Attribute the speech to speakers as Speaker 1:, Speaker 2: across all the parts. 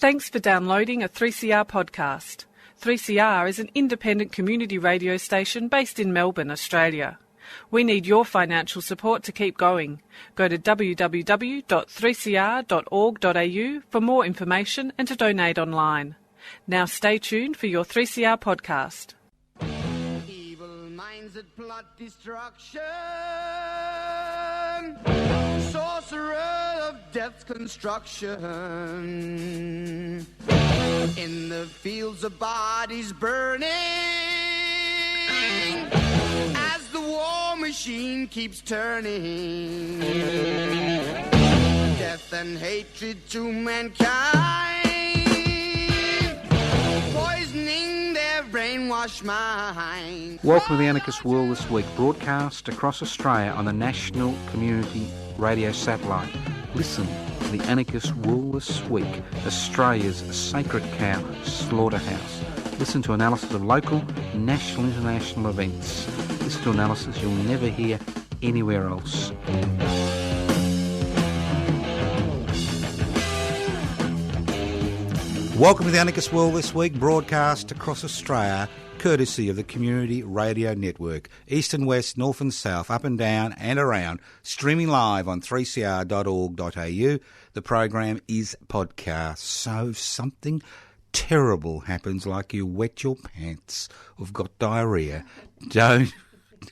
Speaker 1: Thanks for downloading a 3CR podcast. 3CR is an independent community radio station based in Melbourne, Australia. We need your financial support to keep going. Go to www.3cr.org.au for more information and to donate online. Now stay tuned for your 3CR podcast.
Speaker 2: Evil minds that plot destruction, sorcerer of death's construction, in the fields of bodies burning, as the war machine keeps turning, death and hatred to mankind, poisoning their brainwashed mind.
Speaker 3: Welcome to the Anarchist World This Week, broadcast across Australia on the National Community Radio Satellite. Listen to the Anarchist World This Week, Australia's sacred cow slaughterhouse. Listen to analysis of local, national, international events. Listen to analysis you'll never hear anywhere else.
Speaker 4: Welcome to the Anarchist World This Week, broadcast across Australia, courtesy of the Community Radio Network, east and west, north and south, up and down and around, streaming live on 3cr.org.au. The program is podcast, so if something terrible happens, like you wet your pants or have got diarrhoea, don't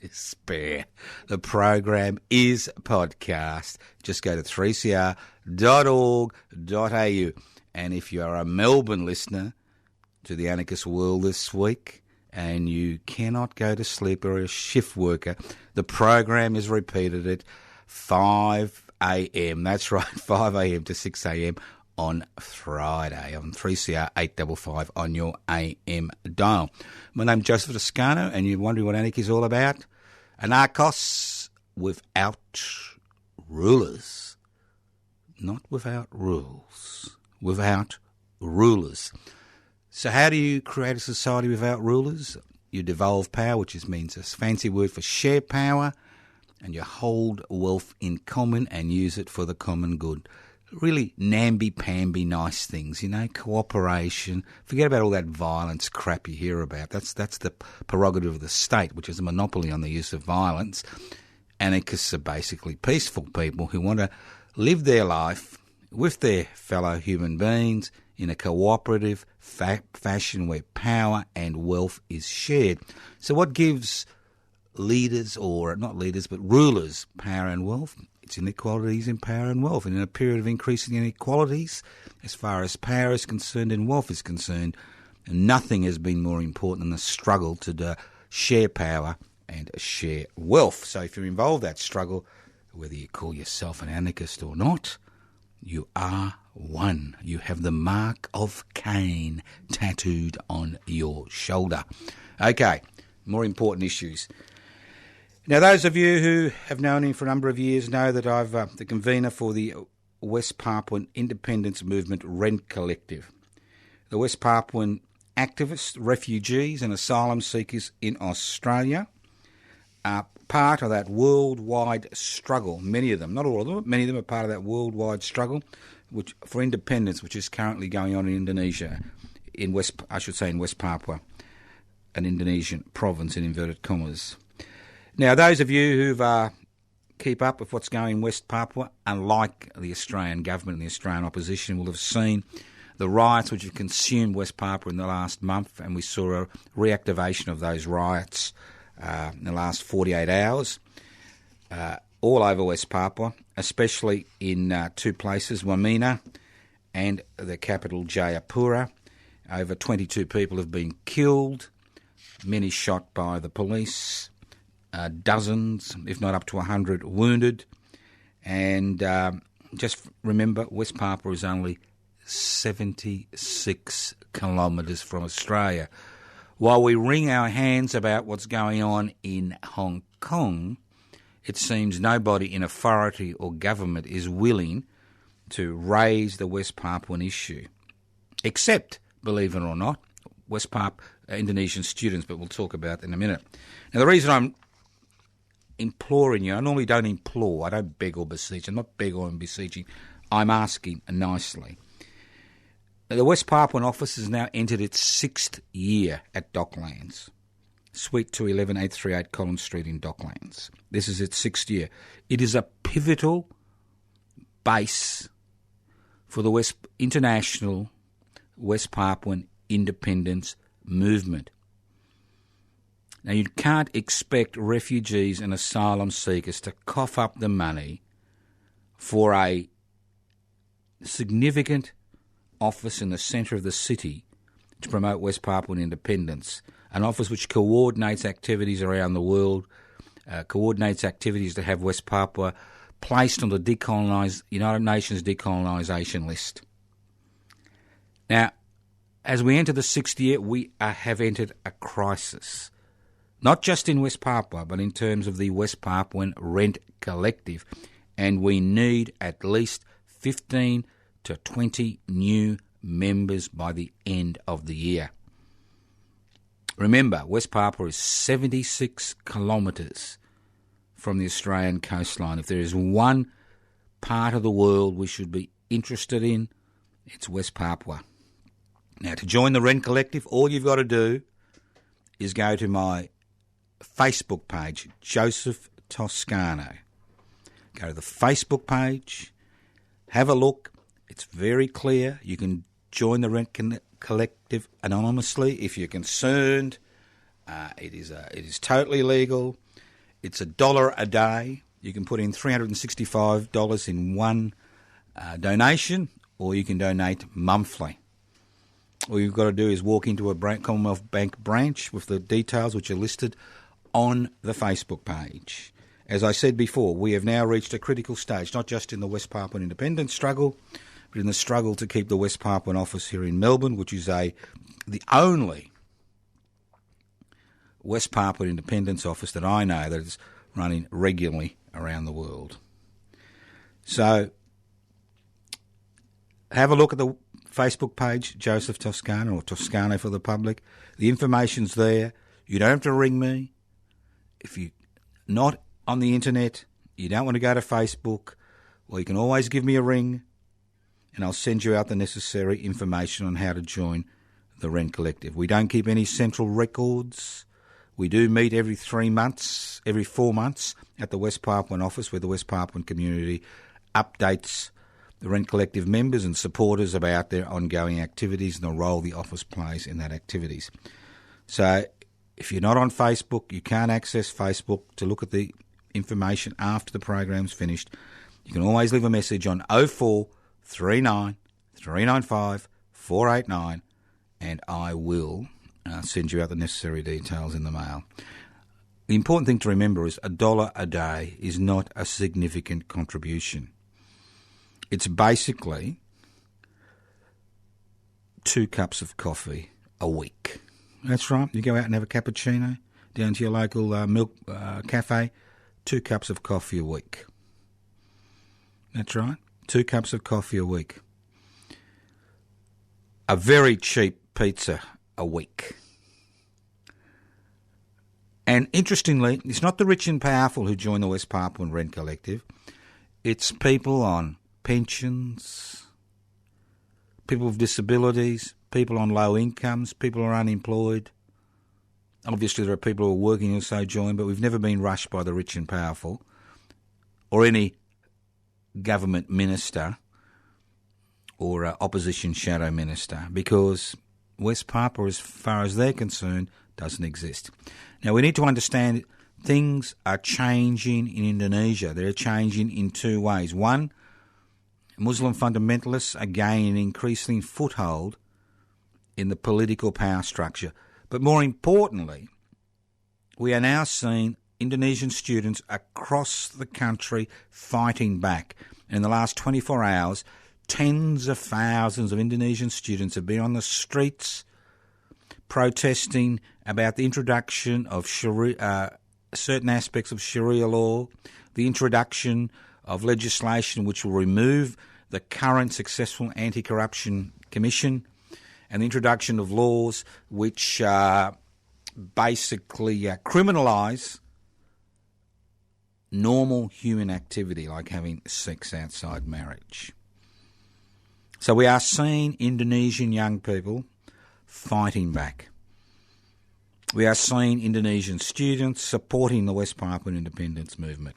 Speaker 4: despair. The program is podcast. Just go to 3cr.org.au. And if you are a Melbourne listener to the Anarchist World This Week and you cannot go to sleep or a shift worker, the program is repeated at 5 a.m. That's right, 5 a.m. to 6 a.m. on Friday on 3CR 855 on your AM dial. My name's Joseph Toscano, and you're wondering what anarchy is all about? Anarchos without rulers. Not without rules. Without rulers. So how do you create a society without rulers? You devolve power, which means a fancy word for share power, and you hold wealth in common and use it for the common good. Really namby-pamby nice things, cooperation. Forget about all that violence crap you hear about. That's the prerogative of the state, which is a monopoly on the use of violence. Anarchists are basically peaceful people who want to live their life with their fellow human beings in a cooperative fashion where power and wealth is shared. So what gives leaders, or not leaders, but rulers, power and wealth? It's inequalities in power and wealth. And in a period of increasing inequalities, as far as power is concerned and wealth is concerned, nothing has been more important than the struggle to share power and share wealth. So if you're involved in that struggle, whether you call yourself an anarchist or not, you are one. You have the mark of Cain tattooed on your shoulder. Okay, more important issues. Now, those of you who have known him for a number of years know that I've the convener for the West Papuan Independence Movement Rent Collective. The West Papuan activists, refugees and asylum seekers in Australia are part of that worldwide struggle. Many of them, not all of them, but many of them are part of that worldwide struggle for independence, which is currently going on in Indonesia, in West Papua, an Indonesian province in inverted commas. Now, those of you who keep up with what's going on in West Papua, unlike the Australian government and the Australian opposition, will have seen the riots which have consumed West Papua in the last month, and we saw a reactivation of those riots in the last 48 hours all over West Papua, especially in two places, Wamena and the capital Jayapura. Over 22 people have been killed, many shot by the police, dozens, if not up to 100, wounded. And just remember, West Papua is only 76 kilometres from Australia. While we wring our hands about what's going on in Hong Kong, it seems nobody in authority or government is willing to raise the West Papuan issue, except, believe it or not, West Papua Indonesian students, but we'll talk about that in a minute. Now, the reason I'm imploring you, I normally don't implore, I don't beg or beseech, I'm not begging or beseeching, I'm asking nicely. The West Papuan office has now entered its 6th year at Docklands. Suite 211, 838 Collins Street in Docklands. This is its 6th year. It is a pivotal base for the international West Papuan independence movement. Now, you can't expect refugees and asylum seekers to cough up the money for a significant office in the centre of the city to promote West Papuan independence, an office which coordinates activities around the world, coordinates activities to have West Papua placed on the United Nations decolonisation list. Now, as we enter the 6th year, we have entered a crisis, not just in West Papua, but in terms of the West Papuan Rent Collective, and we need at least 15 to 20 new members by the end of the year. Remember, West Papua is 76 kilometres from the Australian coastline. If there is one part of the world we should be interested in, it's West Papua. Now, to join the Rent Collective, all you've got to do is go to my Facebook page, Joseph Toscano. Go to the Facebook page, have a look. It's very clear. You can join the Rent Collective anonymously if you're concerned. It is totally legal. It's $1 a day. You can put in $365 in one donation, or you can donate monthly. All you've got to do is walk into a Commonwealth Bank branch with the details which are listed on the Facebook page. As I said before, we have now reached a critical stage, not just in the West Papuan independence struggle, but in the struggle to keep the West Papuan office here in Melbourne, which is the only West Papuan independence office that I know that is running regularly around the world. So have a look at the Facebook page, Joseph Toscano, or Toscano for the public. The information's there. You don't have to ring me. If you're not on the internet, you don't want to go to Facebook, well, you can always give me a ring and I'll send you out the necessary information on how to join the Rent Collective. We don't keep any central records. We do meet every 4 months at the West Papuan office, where the West Papuan community updates the Rent Collective members and supporters about their ongoing activities and the role the office plays in that activities. So if you're not on Facebook, you can't access Facebook to look at the information after the program's finished, you can always leave a message on 0439 395 489 and I will send you out the necessary details in the mail. The important thing to remember is $1 a day is not a significant contribution. It's basically 2 cups of coffee a week. That's right. You go out and have a cappuccino down to your local milk cafe, 2 cups of coffee a week. That's right. 2 cups of coffee a week. A very cheap pizza a week. And interestingly, it's not the rich and powerful who join the West Papuan Rent Collective. It's people on pensions, people with disabilities, people on low incomes, people who are unemployed. Obviously, there are people who are working who also join, but we've never been rushed by the rich and powerful or any government minister or opposition shadow minister, because West Papua, as far as they're concerned, doesn't exist. Now, we need to understand things are changing in Indonesia. They're changing in 2 ways. One, Muslim fundamentalists are gaining increasing foothold in the political power structure. But more importantly, we are now seeing Indonesian students across the country fighting back. In the last 24 hours, tens of thousands of Indonesian students have been on the streets protesting about the introduction of certain aspects of Sharia law, the introduction of legislation which will remove the current successful anti-corruption commission, and the introduction of laws which basically criminalise normal human activity like having sex outside marriage. So we are seeing Indonesian young people fighting back. We are seeing Indonesian students supporting the West Papuan independence movement.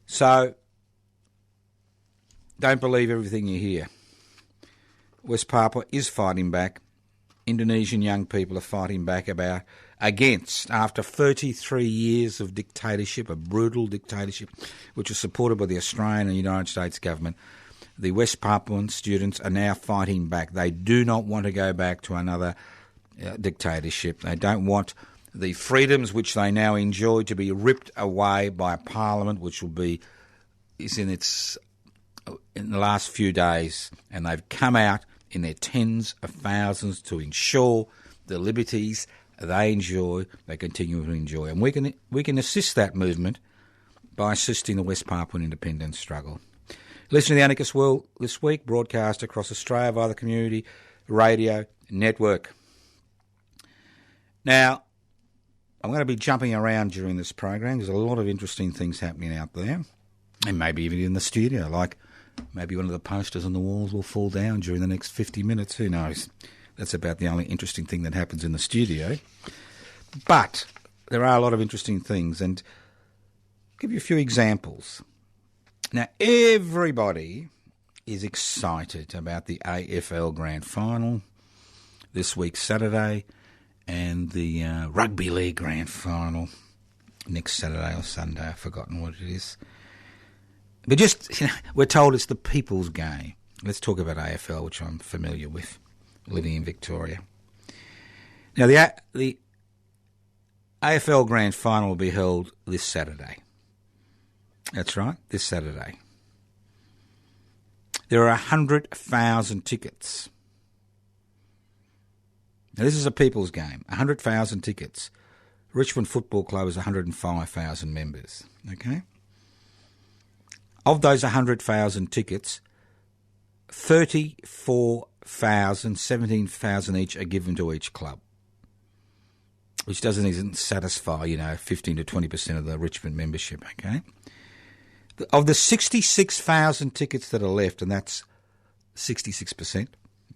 Speaker 4: So don't believe everything you hear. West Papua is fighting back. Indonesian young people are fighting back against, after 33 years of dictatorship, a brutal dictatorship, which was supported by the Australian and United States government. The West Papuan students are now fighting back. They do not want to go back to another dictatorship. They don't want the freedoms which they now enjoy to be ripped away by a parliament which is in the last few days, and they've come out in their tens of thousands to ensure the liberties they enjoy, they continue to enjoy. And we can assist that movement by assisting the West Papuan independence struggle. Listen to the Anarchist World this week, broadcast across Australia via the Community Radio Network. Now, I'm going to be jumping around during this program. There's a lot of interesting things happening out there, and maybe even in the studio, like maybe one of the posters on the walls will fall down during the next 50 minutes. Who knows? That's about the only interesting thing that happens in the studio. But there are a lot of interesting things, and I'll give you a few examples. Now, everybody is excited about the AFL Grand Final this week, Saturday, and the Rugby League Grand Final next Saturday or Sunday. I've forgotten what it is. But we're told it's the people's game. Let's talk about AFL, which I'm familiar with, living in Victoria. Now, the AFL Grand Final will be held this Saturday. That's right, this Saturday. There are 100,000 tickets. Now, this is a people's game, 100,000 tickets. Richmond Football Club is 105,000 members, okay? Of those 100,000 tickets, 34,000, 17,000 each are given to each club, which doesn't even satisfy, 15 to 20% of the Richmond membership, okay? Of the 66,000 tickets that are left, and that's 66%,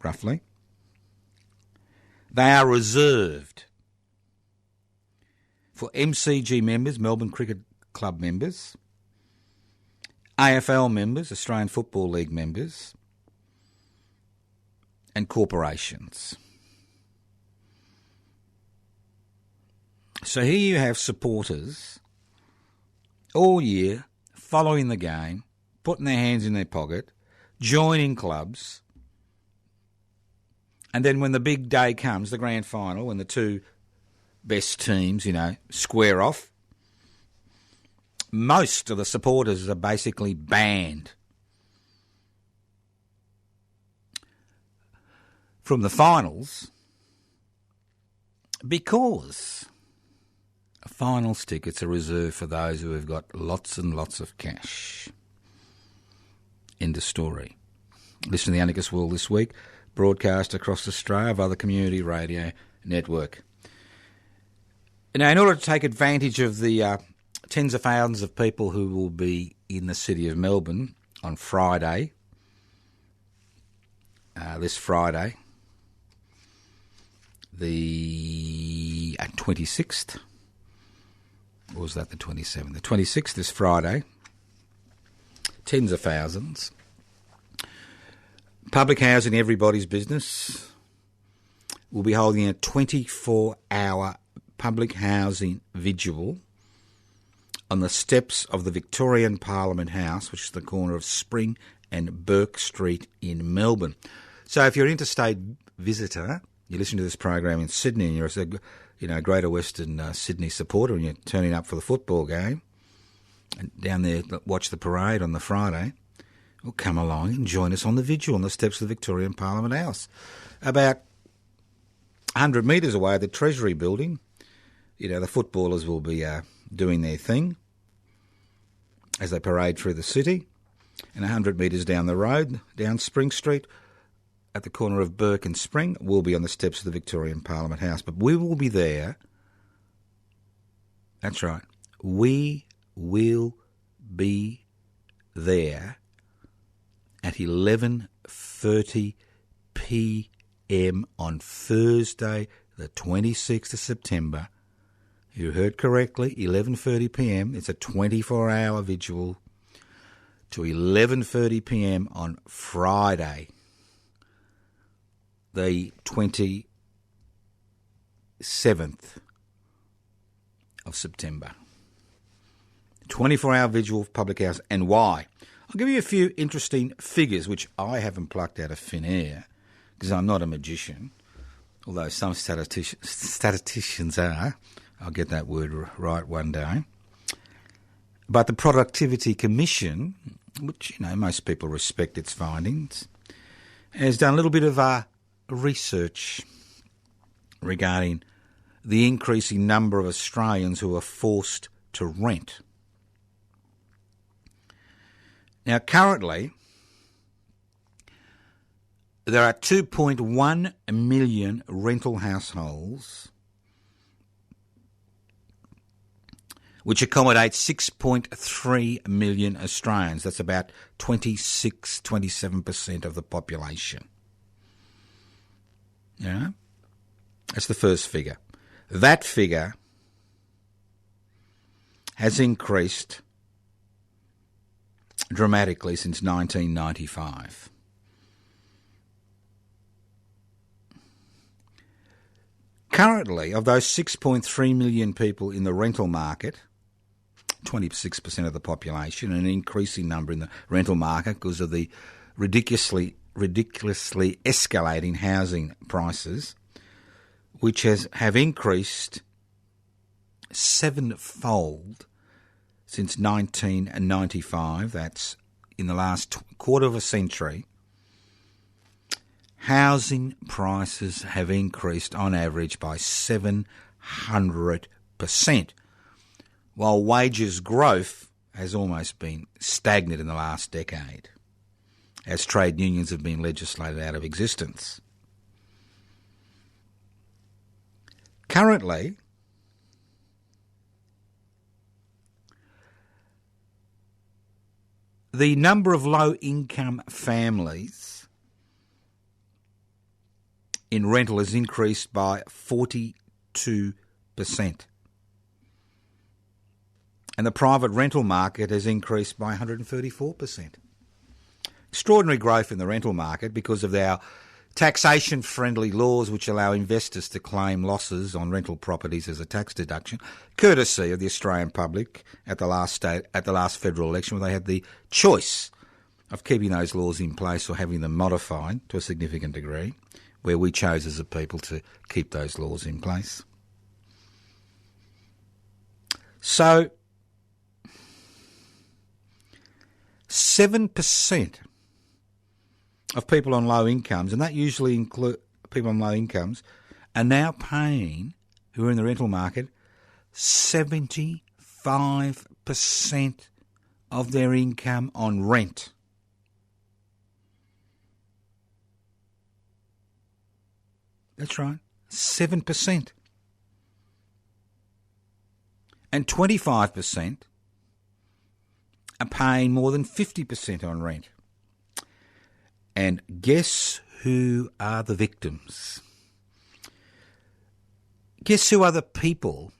Speaker 4: roughly, they are reserved for MCG members, Melbourne Cricket Club members, AFL members, Australian Football League members, and corporations. So here you have supporters all year following the game, putting their hands in their pocket, joining clubs, and then when the big day comes, the grand final, when the two best teams, square off, most of the supporters are basically banned from the finals because finals tickets are reserved for those who have got lots and lots of cash. End of story. Listen to the Anarchist World this week, broadcast across Australia via the Community Radio Network. Now, in order to take advantage of the tens of thousands of people who will be in the city of Melbourne on Friday, this Friday, the 26th, or was that the 27th? The 26th, this Friday, tens of thousands. Public Housing Everybody's Business will be holding a 24-hour public housing vigil on the steps of the Victorian Parliament House, which is the corner of Spring and Burke Street in Melbourne. So if you're an interstate visitor, you listen to this program in Sydney and you're a Greater Western Sydney supporter and you're turning up for the football game and down there watch the parade on the Friday, well, come along and join us on the vigil on the steps of the Victorian Parliament House. About 100 metres away at the Treasury building, the footballers will be doing their thing as they parade through the city, and 100 metres down the road, down Spring Street, at the corner of Burke and Spring, we'll be on the steps of the Victorian Parliament House. But we will be there. That's right. We will be there at 11:45 11:30 p.m. on Thursday, the 26th of September. You heard correctly, 11:30 p.m. It's a 24-hour vigil to 11:30 p.m. on Friday, the 27th of September. 24-hour vigil for public house. And why? I'll give you a few interesting figures, which I haven't plucked out of thin air, because I'm not a magician, although some statisticians are. I'll get that word right one day. But the Productivity Commission, which, most people respect its findings, has done a little bit of research regarding the increasing number of Australians who are forced to rent. Now, currently, there are 2.1 million rental households which accommodate 6.3 million Australians. That's about 27% of the population. Yeah, that's the first figure. That figure has increased dramatically since 1995. Currently, of those 6.3 million people in the rental market, 26% of the population, an increasing number in the rental market because of the ridiculously escalating housing prices, which have increased sevenfold since 1995. That's in the last quarter of a century. Housing prices have increased on average by 700%, while wages growth has almost been stagnant in the last decade, as trade unions have been legislated out of existence. Currently, the number of low-income families in rental has increased by 42%. And the private rental market has increased by 134%. Extraordinary growth in the rental market because of our taxation-friendly laws which allow investors to claim losses on rental properties as a tax deduction, courtesy of the Australian public at the last federal election, where they had the choice of keeping those laws in place or having them modified to a significant degree, where we chose as a people to keep those laws in place. So, 7% of people on low incomes, and that usually include people on low incomes, are now paying, who are in the rental market, 75% of their income on rent. That's right, 7%. And 25% are paying more than 50% on rent. And guess who are the victims? Guess who are the people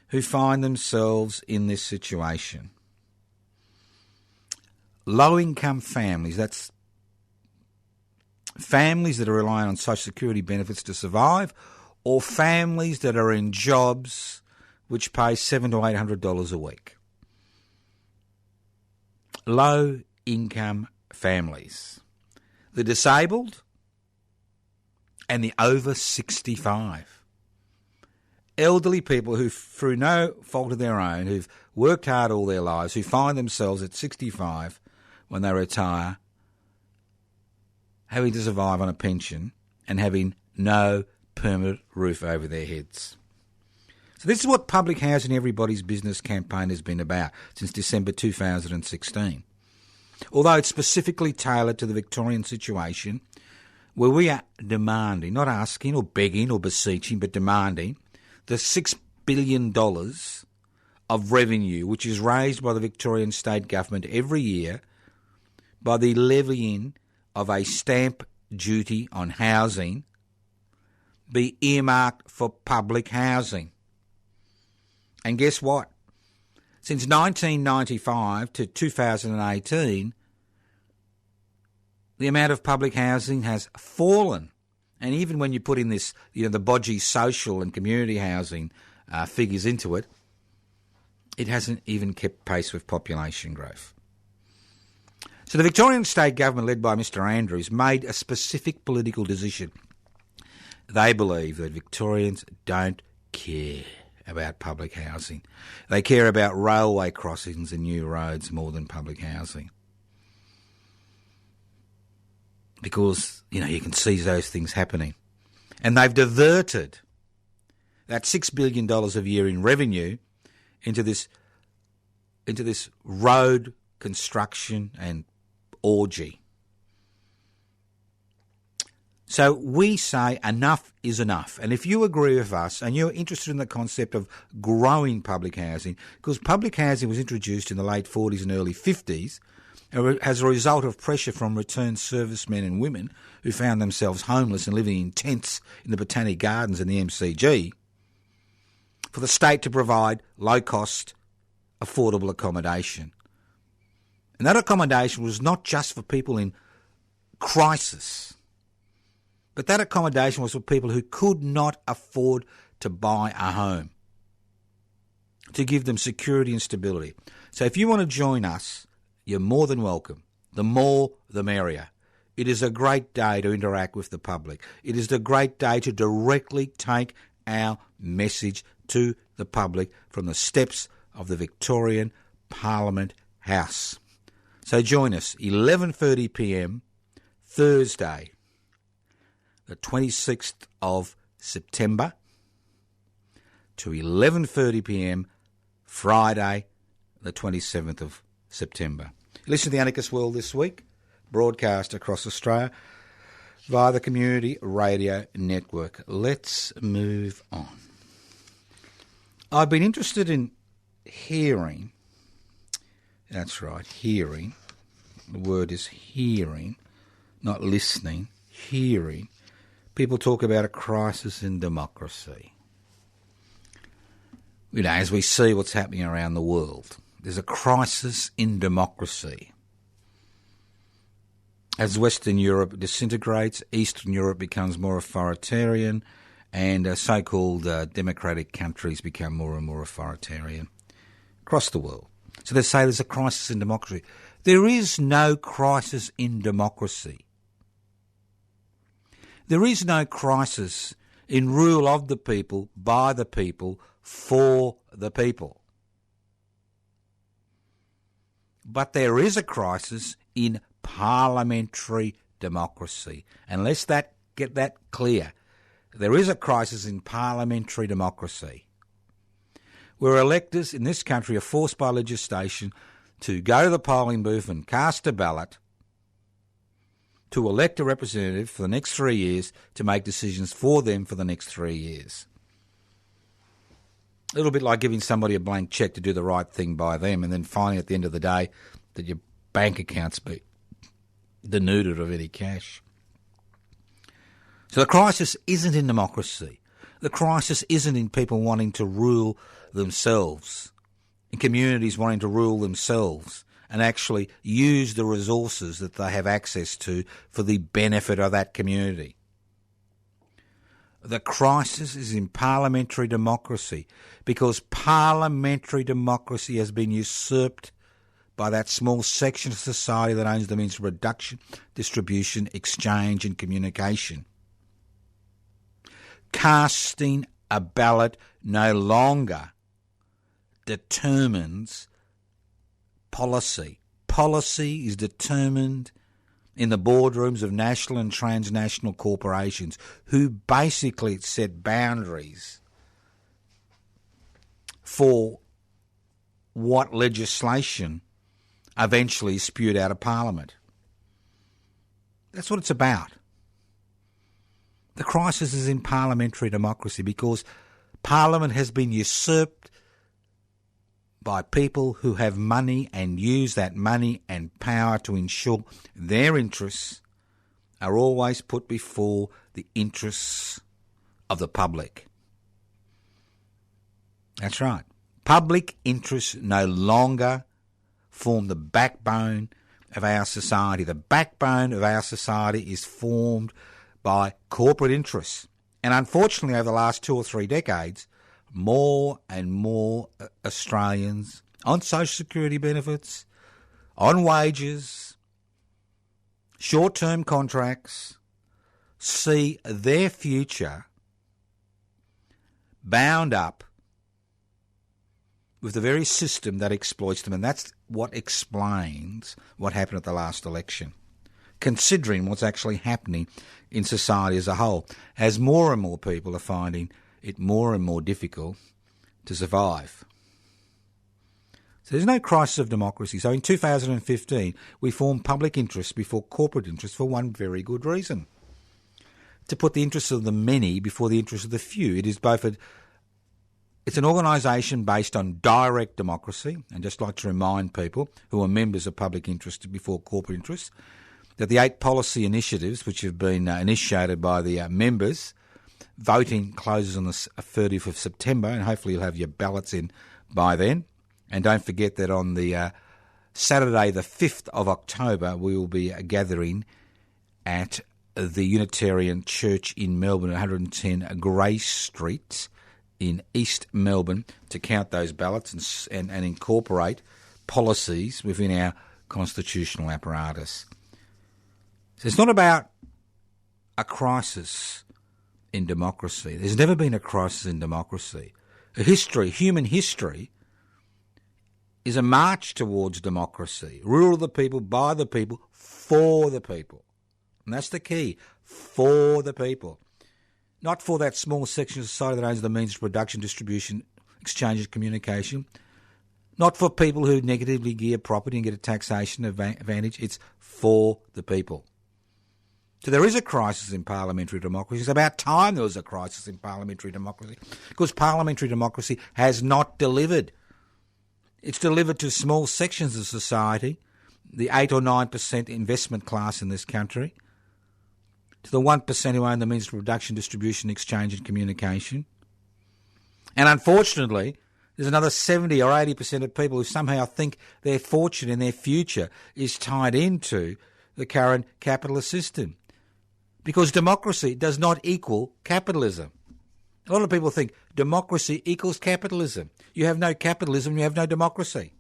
Speaker 4: who find themselves in this situation? Low-income families, that's families that are relying on social security benefits to survive, or families that are in jobs which pay $700 to $800 a week. Low-income families. The disabled and the over 65. Elderly people who, through no fault of their own, who've worked hard all their lives, who find themselves at 65 when they retire, having to survive on a pension and having no permanent roof over their heads. So this is what Public Housing Everybody's Business campaign has been about since December 2016. Although it's specifically tailored to the Victorian situation, where we are demanding, not asking or begging or beseeching, but demanding the $6 billion of revenue which is raised by the Victorian state government every year by the levying of a stamp duty on housing be earmarked for public housing. And guess what? Since 1995 to 2018, the amount of public housing has fallen. And even when you put in this, the bodgy social and community housing figures into it, it hasn't even kept pace with population growth. So the Victorian state government, led by Mr Andrews, made a specific political decision. They believe that Victorians don't care about public housing. They care about railway crossings and new roads more than public housing. Because, you can see those things happening. And they've diverted that $6 billion a year in revenue into this road construction and orgy. So we say enough is enough. And if you agree with us and you're interested in the concept of growing public housing, because public housing was introduced in the late 40s and early 50s as a result of pressure from returned servicemen and women who found themselves homeless and living in tents in the Botanic Gardens and the MCG, for the state to provide low-cost, affordable accommodation. And that accommodation was not just for people in crisis, but that accommodation was for people who could not afford to buy a home, to give them security and stability. So if you want to join us, you're more than welcome. The more, the merrier. It is a great day to interact with the public. It is a great day to directly take our message to the public from the steps of the Victorian Parliament House. So join us, 11:30pm, Thursday, the 26th of September, to 11:30pm, Friday, the 27th of September. Listen to the Anarchist World This Week, broadcast across Australia via the Community Radio Network. Let's move on. I've been interested in hearing, that's right, hearing, the word is hearing, not listening, hearing, people talk about a crisis in democracy. As we see what's happening around the world, there's a crisis in democracy. As Western Europe disintegrates, Eastern Europe becomes more authoritarian, and so-called democratic countries become more and more authoritarian across the world. So they say there's a crisis in democracy. There is no crisis in democracy. There is no crisis in rule of the people, by the people, for the people. But there is a crisis in parliamentary democracy. And let's get that clear. There is a crisis in parliamentary democracy, where electors in this country are forced by legislation to go to the polling booth and cast a ballot to elect a representative for the next 3 years to make decisions for them for the next 3 years. A little bit like giving somebody a blank cheque to do the right thing by them, and then finding at the end of the day that your bank account's be denuded of any cash. So the crisis isn't in democracy. The crisis isn't in people wanting to rule themselves, in communities wanting to rule themselves and actually use the resources that they have access to for the benefit of that community. The crisis is in parliamentary democracy, because parliamentary democracy has been usurped by that small section of society that owns the means of production, distribution, exchange and communication. Casting a ballot no longer determines policy. Policy is determined in the boardrooms of national and transnational corporations, who basically set boundaries for what legislation eventually is spewed out of Parliament. That's what it's about. The crisis is in parliamentary democracy, because Parliament has been usurped by people who have money and use that money and power to ensure their interests are always put before the interests of the public. That's right. Public interests no longer form the backbone of our society. The backbone of our society is formed by corporate interests. And unfortunately, over the last 2 or 3 decades, more and more Australians on social security benefits, on wages, short-term contracts, see their future bound up with the very system that exploits them. And that's what explains what happened at the last election, considering what's actually happening in society as a whole, as more and more people are finding it more and more difficult to survive. So there's no crisis of democracy. So in 2015, we formed public interest before corporate interest for one very good reason: to put the interests of the many before the interests of the few. It is both it's an organisation based on direct democracy, and just like to remind people who are members of public interest before corporate interest that the 8 policy initiatives which have been initiated by the members, voting closes on the 30th of September, and hopefully you'll have your ballots in by then. And don't forget that on the Saturday the 5th of October we will be gathering at the Unitarian Church in Melbourne, 110 Grace Street in East Melbourne, to count those ballots and incorporate policies within our constitutional apparatus. So it's not about a crisis in democracy. There's never been a crisis in democracy. Human history, is a march towards democracy. Rule of the people, by the people, for the people. And that's the key, for the people. Not for that small section of society that owns the means of production, distribution, exchange and communication. Not for people who negatively gear property and get a taxation advantage. It's for the people. So there is a crisis in parliamentary democracy. It's about time there was a crisis in parliamentary democracy, because parliamentary democracy has not delivered. It's delivered to small sections of society, the 8 or 9% investment class in this country, to the 1% who own the means of production, distribution, exchange and communication. And unfortunately, there's another 70 or 80% of people who somehow think their fortune and their future is tied into the current capitalist system. Because democracy does not equal capitalism. A lot of people think democracy equals capitalism. You have no capitalism, you have no democracy.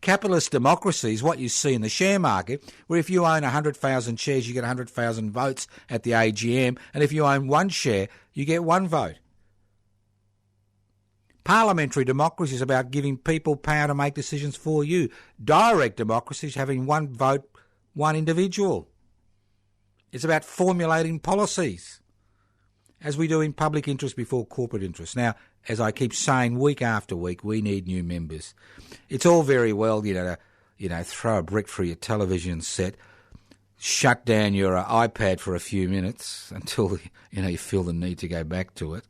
Speaker 4: Capitalist democracy is what you see in the share market, where if you own 100,000 shares, you get 100,000 votes at the AGM, and if you own one share, you get one vote. Parliamentary democracy is about giving people power to make decisions for you. Direct democracy is having one vote, one individual. It's about formulating policies, as we do in public interest before corporate interest. Now, as I keep saying week after week, we need new members. It's all very well, to throw a brick through your television set, shut down your iPad for a few minutes until you feel the need to go back to it,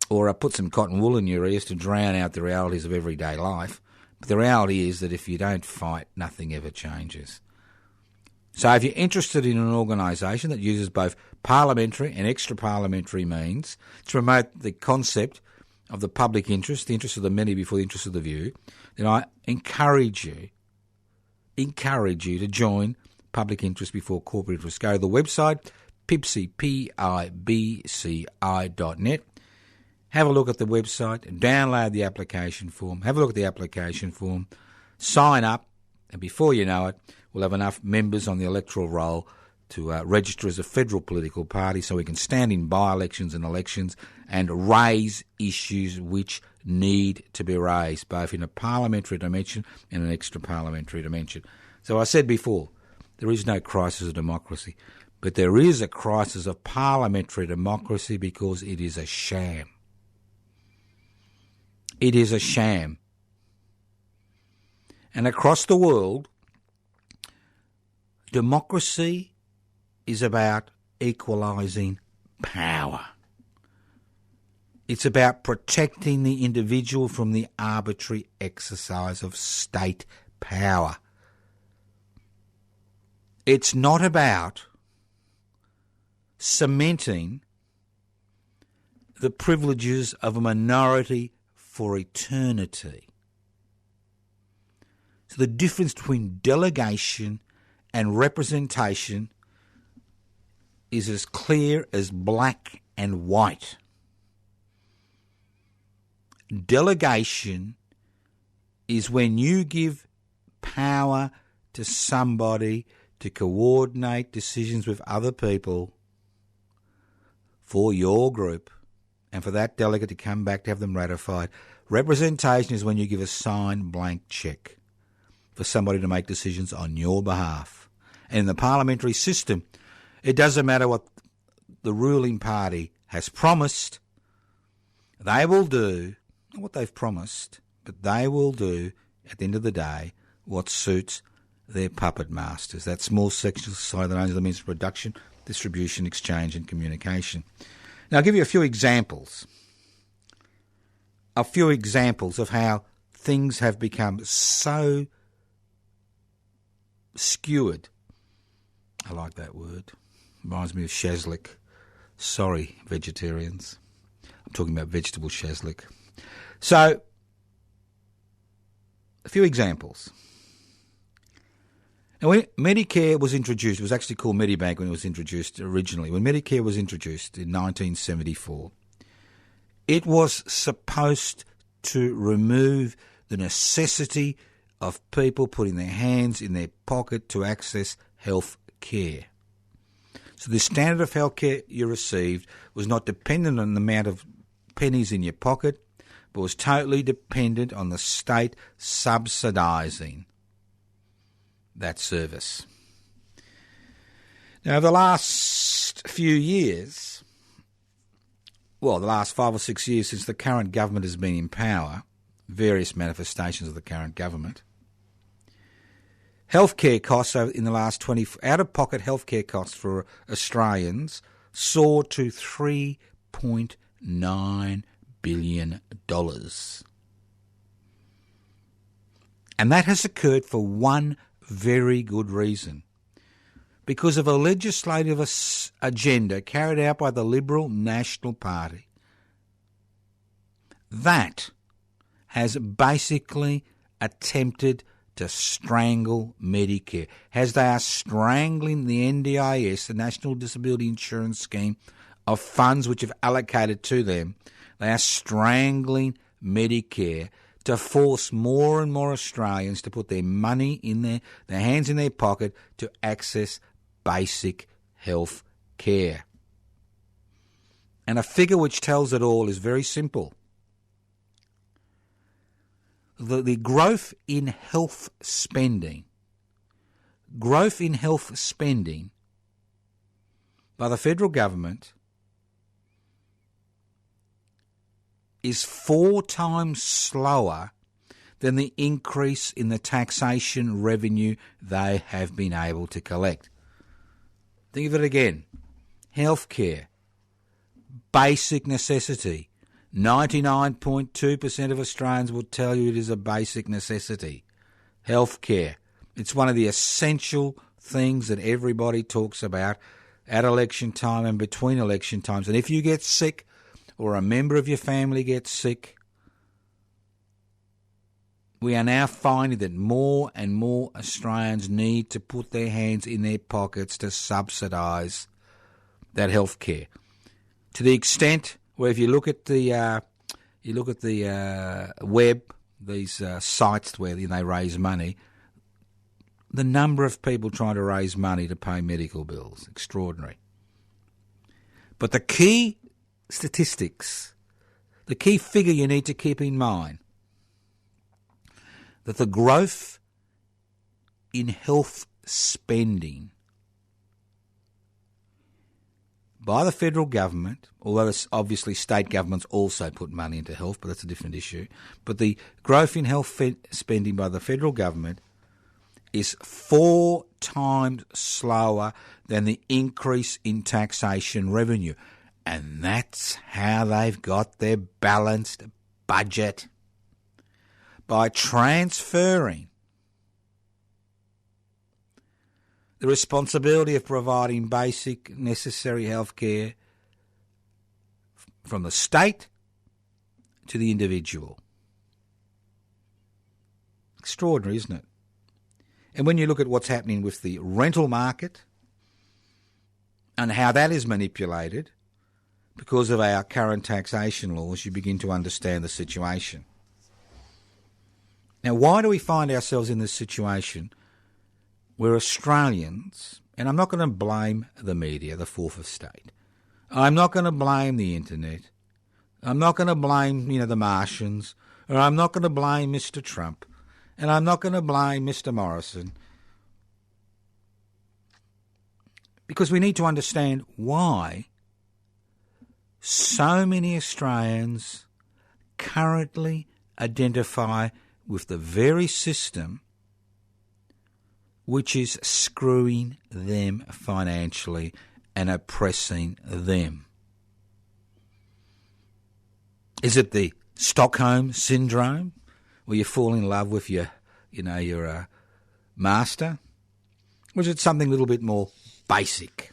Speaker 4: or put some cotton wool in your ears to drown out the realities of everyday life. But the reality is that if you don't fight, nothing ever changes. So if you're interested in an organisation that uses both parliamentary and extra-parliamentary means to promote the concept of the public interest, the interest of the many before the interest of the few, then I encourage you to join public interest before corporate interest. Go to the website, pibci.net. Have a look at the website, download the application form, have a look at the application form, sign up, and before you know it, we'll have enough members on the electoral roll to register as a federal political party so we can stand in by-elections and elections and raise issues which need to be raised, both in a parliamentary dimension and an extra-parliamentary dimension. So I said before, there is no crisis of democracy, but there is a crisis of parliamentary democracy because it is a sham. It is a sham. And across the world, democracy is about equalising power. It's about protecting the individual from the arbitrary exercise of state power. It's not about cementing the privileges of a minority for eternity. So the difference between delegation and representation is as clear as black and white. Delegation is when you give power to somebody to coordinate decisions with other people for your group and for that delegate to come back to have them ratified. Representation is when you give a signed blank cheque for somebody to make decisions on your behalf. And in the parliamentary system, it doesn't matter what the ruling party has promised, they will do, not what they've promised, but they will do, at the end of the day, what suits their puppet masters, that small section of society that owns the means of production, distribution, exchange and communication. Now, I'll give you a few examples of how things have become so skewered. I like that word. Reminds me of shazlik. Sorry, vegetarians. I'm talking about vegetable shazlik. So, a few examples. Now, when Medicare was introduced, it was actually called Medibank when it was introduced originally. When Medicare was introduced in 1974, it was supposed to remove the necessity of people putting their hands in their pocket to access health care. So the standard of health care you received was not dependent on the amount of pennies in your pocket, but was totally dependent on the state subsidising that service. Now, over the last few years, well, the last 5 or 6 years since the current government has been in power, various manifestations of the current government, healthcare costs in the last out-of-pocket healthcare costs for Australians soared to $3.9 billion. And that has occurred for one very good reason. Because of a legislative agenda carried out by the Liberal National Party that has basically attempted to strangle Medicare, as they are strangling the NDIS, the National Disability Insurance Scheme, of funds which have allocated to them. They are strangling Medicare to force more and more Australians to put their money in their hands in their pocket to access basic health care. And a figure which tells it all is very simple. The growth in health spending by the federal government is 4 times slower than the increase in the taxation revenue they have been able to collect. Think of it again. Healthcare, basic necessity. 99.2% of Australians will tell you it is a basic necessity. Healthcare. It's one of the essential things that everybody talks about at election time and between election times. And if you get sick or a member of your family gets sick, we are now finding that more and more Australians need to put their hands in their pockets to subsidise that health care. To the extent where if you look at the web, these sites where they raise money, the number of people trying to raise money to pay medical bills, extraordinary. But the key statistics, the key figure you need to keep in mind, that the growth in health spending by the federal government, although obviously state governments also put money into health, but that's a different issue, but the growth in health spending by the federal government is 4 times slower than the increase in taxation revenue. And that's how they've got their balanced budget. By transferring the responsibility of providing basic necessary health care from the state to the individual. Extraordinary, isn't it? And when you look at what's happening with the rental market and how that is manipulated because of our current taxation laws, you begin to understand the situation. Now, why do we find ourselves in this situation where Australians, and I'm not going to blame the media, the fourth estate, I'm not going to blame the internet, I'm not going to blame, the Martians, or I'm not going to blame Mr. Trump, and I'm not going to blame Mr. Morrison, because we need to understand why so many Australians currently identify with the very system which is screwing them financially and oppressing them. Is it the Stockholm syndrome, where you fall in love with your master? Or is it something a little bit more basic?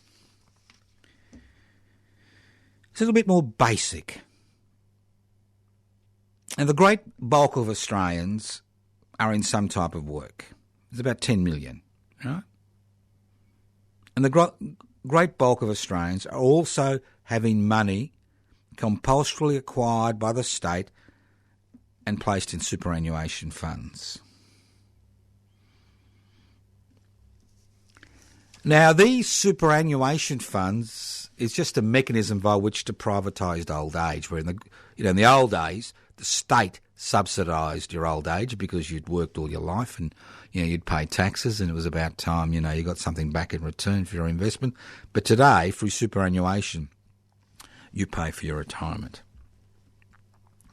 Speaker 4: It's a little bit more basic. And the great bulk of Australians are in some type of work. There's about 10 million, right? And the great bulk of Australians are also having money compulsorily acquired by the state and placed in superannuation funds. Now, these superannuation funds is just a mechanism by which to privatise old age. Where in the old days, the state subsidised your old age because you'd worked all your life and you'd pay taxes, and it was about time you got something back in return for your investment. But today, through superannuation, you pay for your retirement.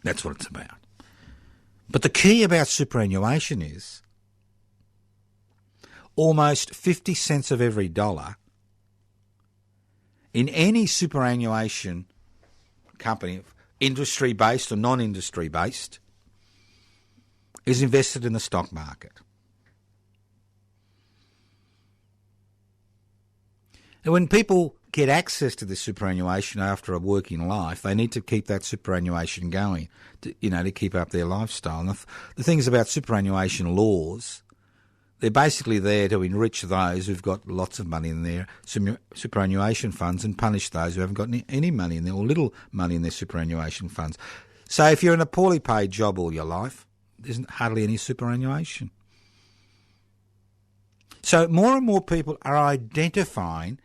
Speaker 4: That's what it's about. But the key about superannuation is almost 50 cents of every dollar in any superannuation company, industry-based or non-industry-based, is invested in the stock market. And when people get access to the superannuation after a working life, they need to keep that superannuation going, to keep up their lifestyle. And the things about superannuation laws, they're basically there to enrich those who've got lots of money in their superannuation funds and punish those who haven't got any money in there or little money in their superannuation funds. So if you're in a poorly paid job all your life, there's hardly any superannuation. So more and more people are identifying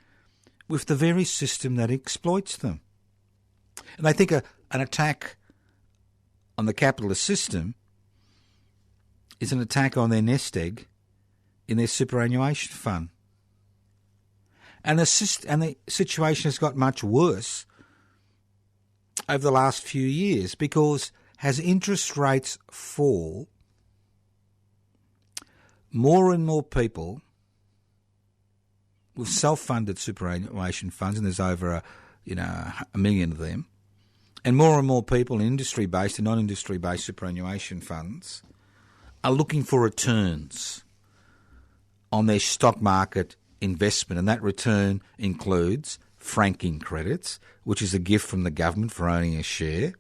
Speaker 4: with the very system that exploits them. And they think an attack on the capitalist system is an attack on their nest egg in their superannuation fund. And the situation has got much worse over the last few years, because as interest rates fall, more and more people with self-funded superannuation funds, and there's over a million of them, and more people in industry-based and non-industry-based superannuation funds are looking for returns on their stock market investment, and that return includes franking credits, which is a gift from the government for owning a share,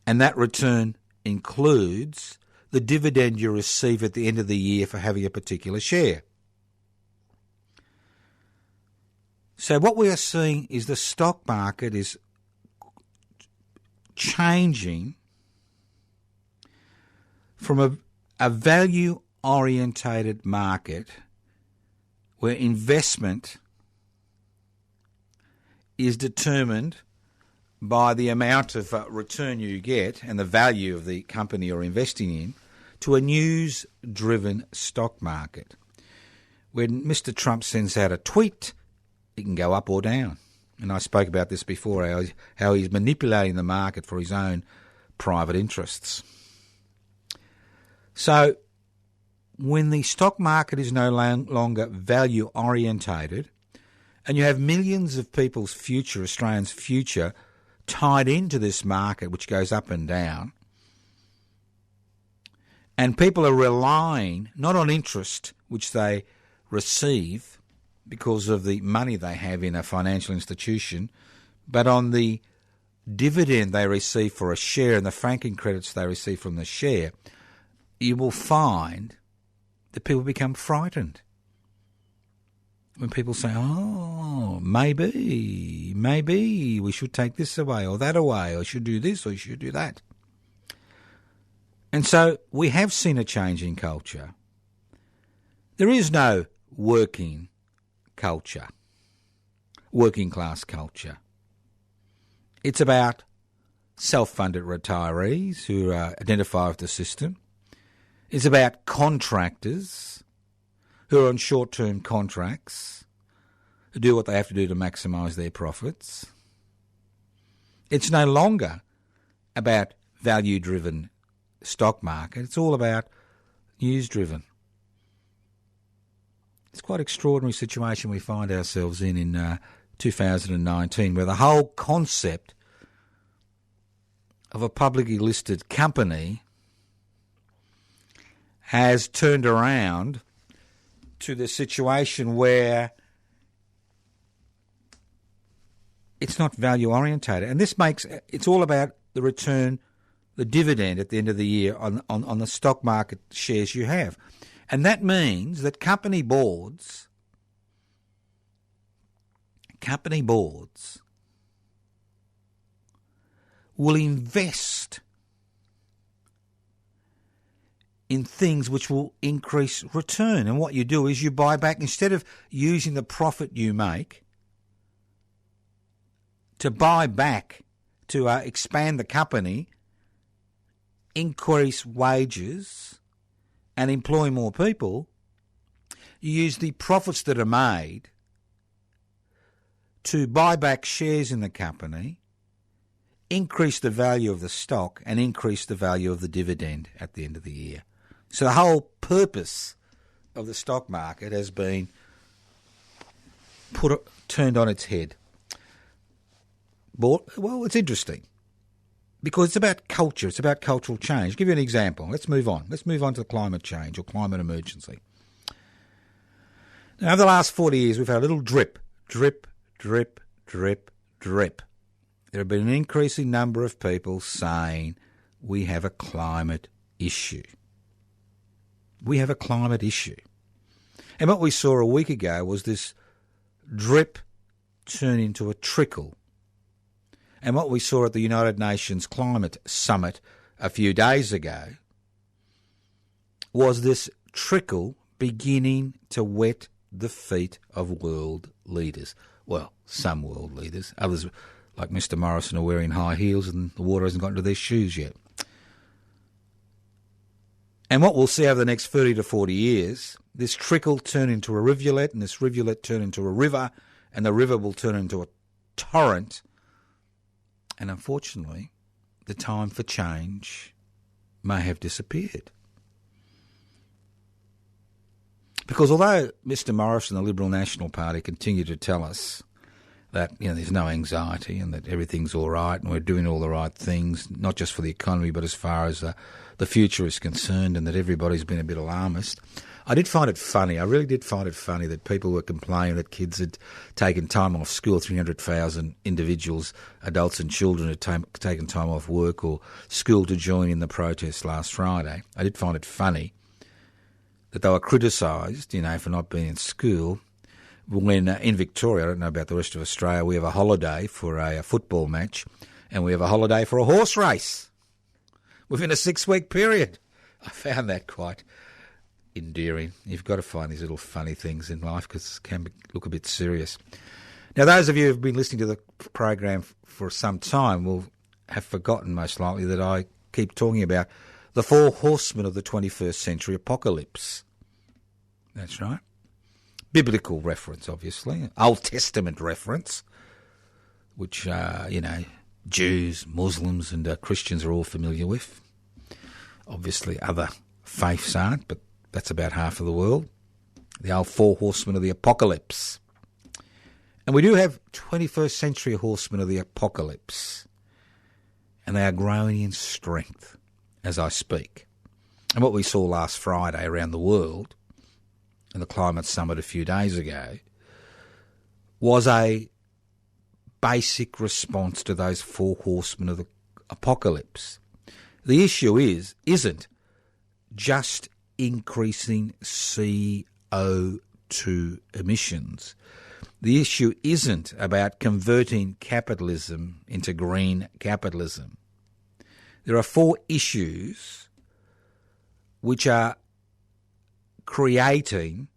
Speaker 4: and that return includes the dividend you receive at the end of the year for having a particular share. So what we are seeing is the stock market is changing from a value-orientated market where investment is determined by the amount of return you get and the value of the company you're investing in, to a news-driven stock market. When Mr. Trump sends out a tweet, it can go up or down. And I spoke about this before, how he's manipulating the market for his own private interests. So when the stock market is no longer value-orientated, and you have millions of people's future, Australians' future, tied into this market which goes up and down, and people are relying not on interest, which they receive because of the money they have in a financial institution, but on the dividend they receive for a share and the franking credits they receive from the share, you will find that people become frightened. When people say, oh, maybe we should take this away or that away, or should do this or should do that. And so we have seen a change in culture. There is no working culture, working class culture. It's about self-funded retirees who identify with the system. It's about contractors who are on short-term contracts, who do what they have to do to maximise their profits. It's no longer about value-driven stock market. It's all about news-driven. It's quite an extraordinary situation we find ourselves in 2019, where the whole concept of a publicly listed company has turned around to the situation where it's not value orientated. And this makes it's all about the return, the dividend at the end of the year on the stock market shares you have. And that means that company boards will invest in things which will increase return. And what you do is you buy back, instead of using the profit you make to buy back, to expand the company, increase wages and employ more people, you use the profits that are made to buy back shares in the company, increase the value of the stock and increase the value of the dividend at the end of the year. So the whole purpose of the stock market has been turned on its head. Well, it's interesting because it's about culture. It's about cultural change. I'll give you an example. Let's move on. Let's move on to climate change or climate emergency. Now, over the last 40 years, we've had a little drip. There have been an increasing number of people saying we have a climate issue. We have a climate issue. And what we saw a week ago was this drip turn into a trickle. And what we saw at the United Nations Climate Summit a few days ago was this trickle beginning to wet the feet of world leaders. Well, some world leaders. Others, like Mr Morrison, are wearing high heels and the water hasn't got into their shoes yet. And what we'll see over the next 30 to 40 years, this trickle turn into a rivulet, and this rivulet turn into a river, and the river will turn into a torrent. And unfortunately, the time for change may have disappeared. Because although Mr Morrison and the Liberal National Party continue to tell us that there's no anxiety and that everything's all right and we're doing all the right things, not just for the economy but as far as the future is concerned, and that everybody's been a bit alarmist, I did find it funny. I really did find it funny that people were complaining that kids had taken time off school, 300,000 individuals, adults and children had taken time off work or school to join in the protest last Friday. I did find it funny that they were criticised, for not being in school, when in Victoria, I don't know about the rest of Australia, we have a holiday for a football match and we have a holiday for a horse race within a 6-week period. I found that quite endearing. You've got to find these little funny things in life because it can look a bit serious. Now, those of you who have been listening to the program for some time will have forgotten, most likely, that I keep talking about the 4 horsemen of the 21st century apocalypse. That's right. Biblical reference, obviously. Old Testament reference, which, Jews, Muslims and Christians are all familiar with. Obviously, other faiths aren't, but that's about half of the world. The old 4 horsemen of the apocalypse. And we do have 21st century horsemen of the apocalypse. And they are growing in strength as I speak. And what we saw last Friday around the world at the Climate Summit a few days ago, was a basic response to those four horsemen of the apocalypse. The issue isn't just increasing CO2 emissions. The issue isn't about converting capitalism into green capitalism. There are four issues which are creating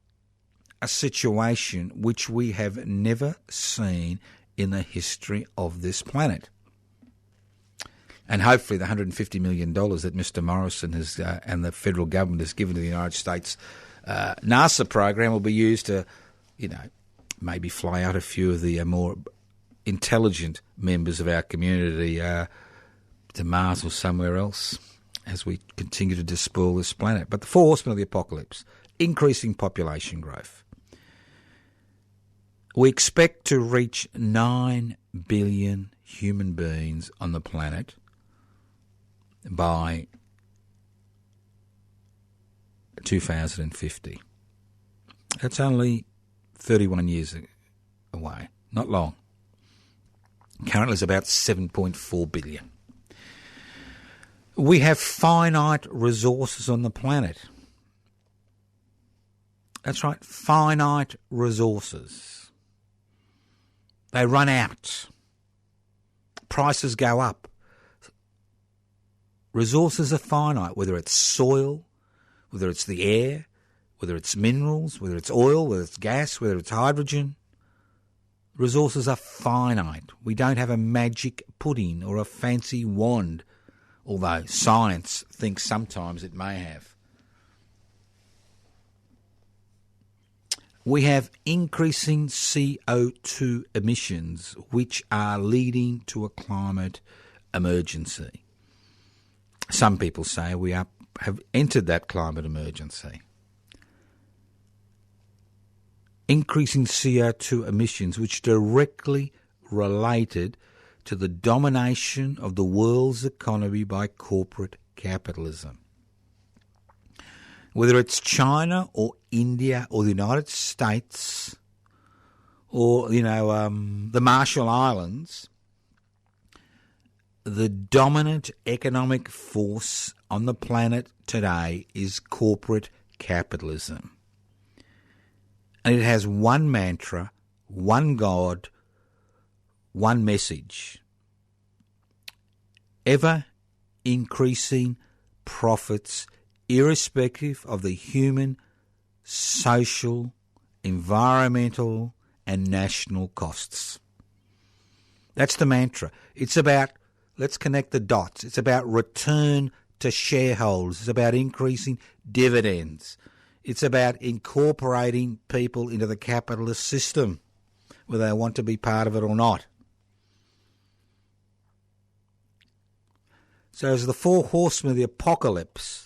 Speaker 4: a situation which we have never seen in the history of this planet. And hopefully the $150 million that Mr Morrison has and the federal government has given to the United States NASA program will be used to, maybe fly out a few of the more intelligent members of our community to Mars or somewhere else as we continue to despoil this planet. But the four horsemen of the apocalypse: increasing population growth. We expect to reach 9 billion human beings on the planet by 2050. That's only 31 years away, not long. Currently it's about 7.4 billion. We have finite resources on the planet. That's right, finite resources. They run out. Prices go up. Resources are finite, whether it's soil, whether it's the air, whether it's minerals, whether it's oil, whether it's gas, whether it's hydrogen. Resources are finite. We don't have a magic pudding or a fancy wand, although science thinks sometimes it may have. We have increasing CO2 emissions, which are leading to a climate emergency. Some people say we have entered that climate emergency. Increasing CO2 emissions, which directly related to the domination of the world's economy by corporate capitalism. Whether it's China or India or the United States or, the Marshall Islands, the dominant economic force on the planet today is corporate capitalism. And it has one mantra, one God, one message. Ever increasing profits irrespective of the human, social, environmental and national costs. That's the mantra. It's about, let's connect the dots. It's about return to shareholders. It's about increasing dividends. It's about incorporating people into the capitalist system, whether they want to be part of it or not. So as the four horsemen of the apocalypse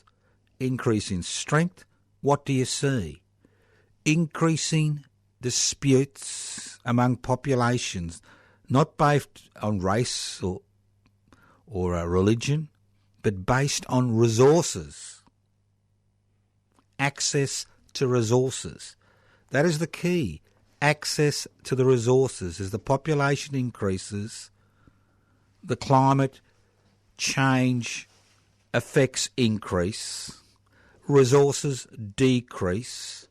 Speaker 4: increase in strength, what do you see? Increasing disputes among populations, not based on race or religion, but based on resources. Access to resources. That is the key. Access to the resources. As the population increases, the climate change effects increase, resources decrease,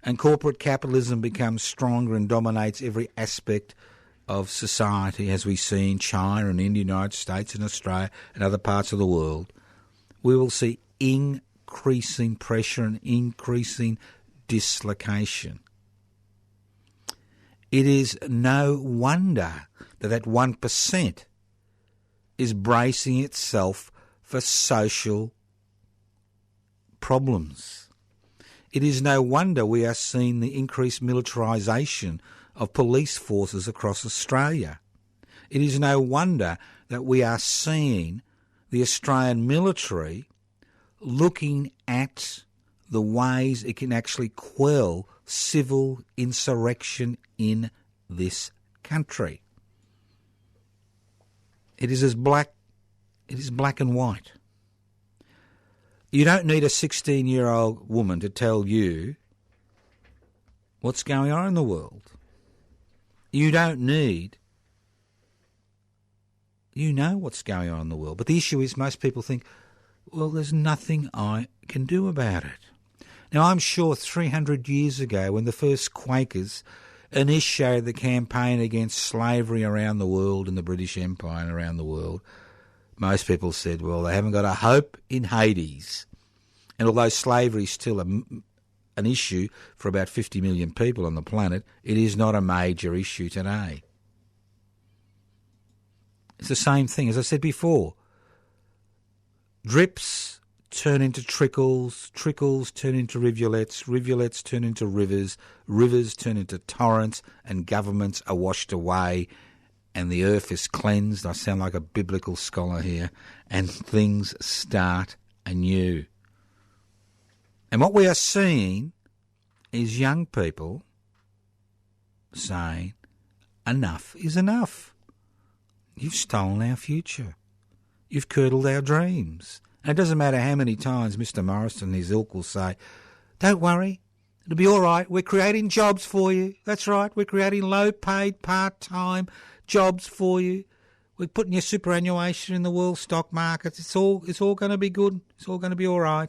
Speaker 4: and corporate capitalism becomes stronger and dominates every aspect of society, as we see in China and in the United States and Australia and other parts of the world. We will see increasing pressure and increasing dislocation. It is no wonder that 1% is bracing itself for social problems. It is no wonder we are seeing the increased militarisation of police forces across Australia. It is no wonder that we are seeing the Australian military looking at the ways it can actually quell civil insurrection in this country. It is black and white. You don't need a 16-year-old woman to tell you what's going on in the world. You don't need... You know what's going on in the world. But the issue is most people think, well, there's nothing I can do about it. Now, I'm sure 300 years ago when the first Quakers initiated the campaign against slavery around the world in the British Empire and around the world, most people said, well, they haven't got a hope in Hades. And although slavery is still an issue for about 50 million people on the planet, it is not a major issue today. It's the same thing, as I said before. Drips turn into trickles, trickles turn into rivulets, rivulets turn into rivers, rivers turn into torrents, and governments are washed away, and the earth is cleansed. I sound like a biblical scholar here, and things start anew. And what we are seeing is young people saying, enough is enough. You've stolen our future. You've curdled our dreams. And it doesn't matter how many times Mr. Morrison and his ilk will say, don't worry, it'll be all right. We're creating jobs for you. That's right, we're creating low-paid, part-time jobs for you. We're putting your superannuation in the world stock market. It's all going to be good. It's all going to be all right.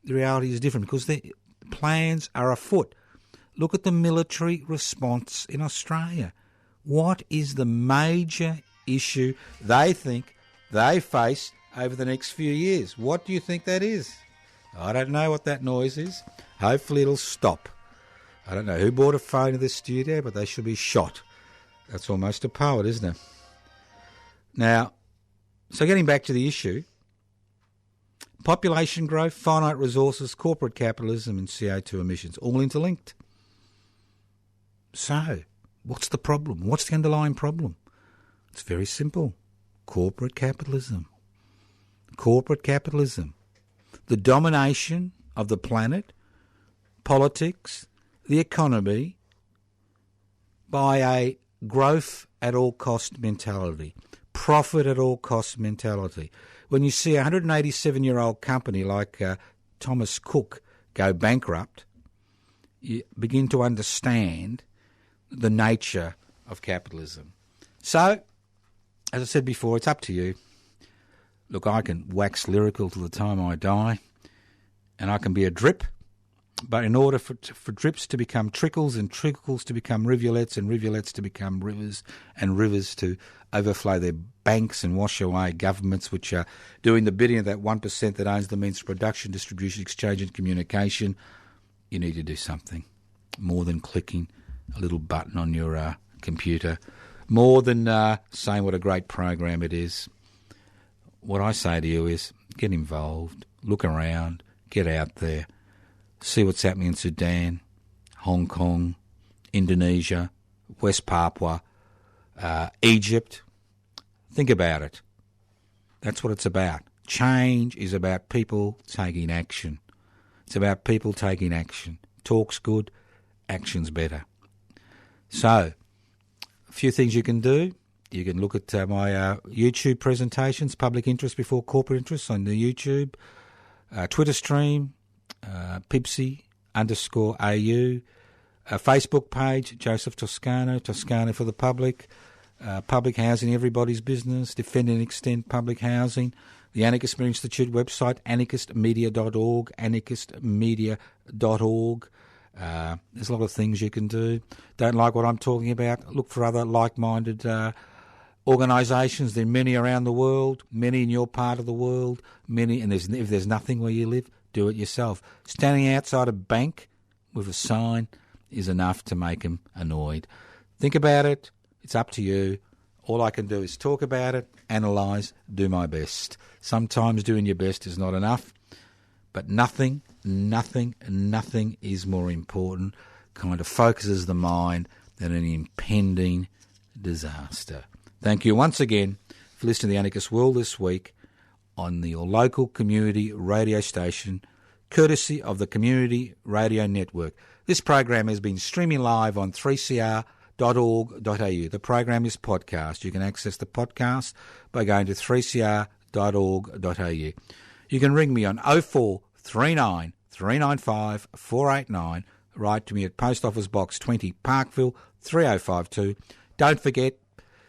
Speaker 4: The reality is different because the plans are afoot. Look at the military response in Australia. What is the major issue they think they face over the next few years? What do you think that is? I don't know what that noise is. Hopefully it'll stop. I don't know who bought a phone to this studio, but they should be shot. That's almost a poet, isn't it? Now, so getting back to the issue, population growth, finite resources, corporate capitalism and CO2 emissions, all interlinked. So, what's the problem? What's the underlying problem? It's very simple. Corporate capitalism. Corporate capitalism. The domination of the planet, politics, the economy, by a growth at all cost mentality, profit at all cost mentality. When you see a 187-year-old company like Thomas Cook go bankrupt, you begin to understand the nature of capitalism. So, as I said before, it's up to you. Look, I can wax lyrical till the time I die, and I can be a drip, but in order for drips to become trickles and trickles to become rivulets and rivulets to become rivers and rivers to overflow their banks and wash away governments which are doing the bidding of that 1% that owns the means of production, distribution, exchange and communication, you need to do something more than clicking a little button on your computer, more than saying what a great program it is. What I say to you is get involved, look around, get out there, see what's happening in Sudan, Hong Kong, Indonesia, West Papua, Egypt. Think about it. That's what it's about. Change is about people taking action. It's about people taking action. Talk's good, action's better. So, a few things you can do. You can look at my YouTube presentations, public interest before corporate interest on the YouTube, Twitter stream, Pipsy_AU, Facebook page, Joseph Toscano, Toscano for the public, public housing, everybody's business, defend and extend public housing, the Anarchist Institute website, anarchistmedia.org, anarchistmedia.org. There's a lot of things you can do. Don't like what I'm talking about? Look for other like-minded organisations. There are many around the world, many in your part of the world, many. And if there's nothing where you live, do it yourself. Standing outside a bank with a sign is enough to make them annoyed. Think about it. It's up to you. All I can do is talk about it, analyse, do my best. Sometimes doing your best is not enough, but nothing is more important, kind of focuses the mind than an impending disaster. Thank you once again for listening to the Anarchist World this week on your local community radio station, courtesy of the Community Radio Network. This program has been streaming live on 3cr.org.au. The program is podcast. You can access the podcast by going to 3cr.org.au. You can ring me on 0439 395 489 write to me at Post Office Box 20, Parkville, 3052. Don't forget,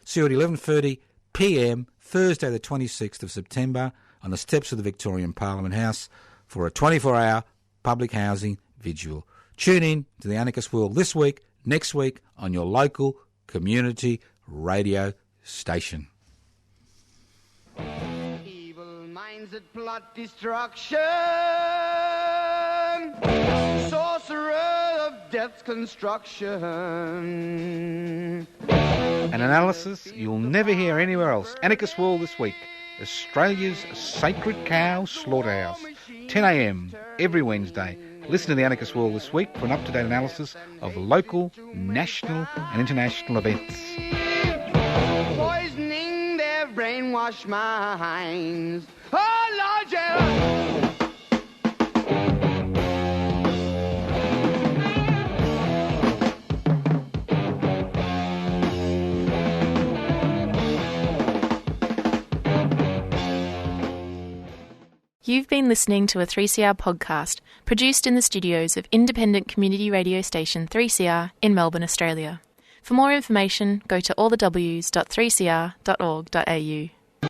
Speaker 4: see you at 11:30 p.m, Thursday the 26th of September, on the steps of the Victorian Parliament House for a 24-hour public housing vigil. Tune in to the Anarchist World this week, next week, on your local community radio station.
Speaker 2: Evil minds that plot destruction, sorcerer of death's construction.
Speaker 3: An analysis you'll never hear anywhere else. Anarchist World this week, Australia's sacred cow slaughterhouse, 10 a.m. every Wednesday. Listen to the Anarchist World this week for an up-to-date analysis of local, national and international events.
Speaker 2: Poisoning their brainwashed minds. Oh, Lord, yeah.
Speaker 5: You've been listening to a 3CR podcast produced in the studios of independent community radio station 3CR in Melbourne, Australia. For more information, go to allthews.3cr.org.au.